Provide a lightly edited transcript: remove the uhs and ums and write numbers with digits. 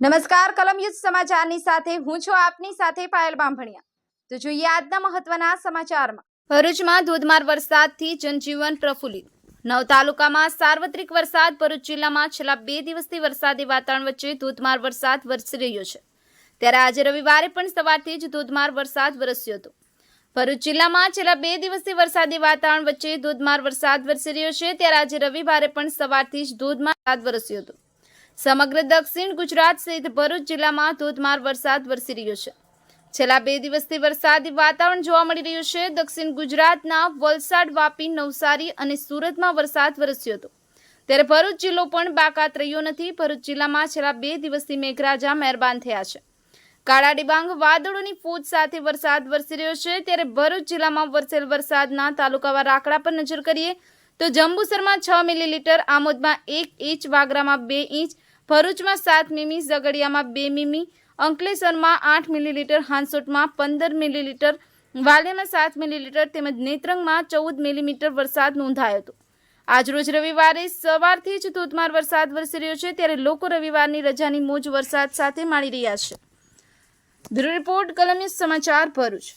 નમસ્કાર, કલમયુદ્ધ સમાચારની સાથે હું છું આપની સાથે પાયલ બામભણિયા। તો જોઈએ આજના મહત્વના સમાચારમાં। ભરૂચમાં ધોધમાર વરસાદથી જનજીવન પ્રફુલ્લિત। 9 તાલુકામાં સાર્વત્રિક વરસાદ। ભરૂચ જિલ્લામાં છેલ્લા 2 દિવસથી વરસાદી વાતાવરણ વચ્ચે ધોધમાર વરસાદ વરસી રહ્યો છે, ત્યારે આજે રવિવારે પણ સવારથી જ ધોધમાર વરસાદ વરસ્યો હતો। ભરૂચ જિલ્લામાં છેલ્લા 2 દિવસથી વરસાદી વાતાવરણ વચ્ચે ધોધમાર વરસાદ વરસી રહ્યો છે, ત્યારે આજે રવિવારે પણ સવારથી જ ધોધમાર વરસાદ વરસ્યો હતો। સમગ્ર દક્ષિણ ગુજરાત સહિત ભરૂચ જિલ્લામાં ધોધમાર વરસાદ વરસી રહ્યો છે। છેલ્લા 2 દિવસથી વરસાદી વાતાવરણ જોવા મળી રહ્યું છે। દક્ષિણ ગુજરાતના વલસાડ, વાપી, નવસારી અને સુરતમાં વરસાદ વરસ્યો હતો, ત્યારે ભરૂચ જિલ્લો પણ બાકાત રહ્યો નથી। ભરૂચ જિલ્લામાં છેલ્લા 2 દિવસથી મેઘરાજા મહેરબાન થયા છે। કાળા ડિબાંગ વાદળોની ફૂટ સાથે વરસાદ વરસી રહ્યો છે, ત્યારે ભરૂચ જિલ્લામાં વરસેલ વરસાદના તાલુકાવાર આંકડા પર નજર કરીએ તો જંબુસરમાં 6 મિલીમીટર, આમોદમાં 1 ઇંચ, વાગરામાં 2 ઇંચ, ભરૂચમાં 7 મીમી, ઝઘડિયામાં 2 મીમી, અંકલેશ્વરમાં 8 મિલીલીટર, હાંસોટમાં 15 મિલીલીટર, વાલિયામાં 7 મિલીલીટર તેમજ નેત્રંગમાં 14 મિલીમીટર વરસાદ નોંધાયો હતો। આજરોજ રવિવારે સવારથી જ ધોધમાર વરસાદ વરસી રહ્યો છે, ત્યારે લોકો રવિવારની રજાની મોજ વરસાદ સાથે માણી રહ્યા છે। બ્યુરો રિપોર્ટ, કલમયુદ્ધ સમાચાર, ભરૂચ।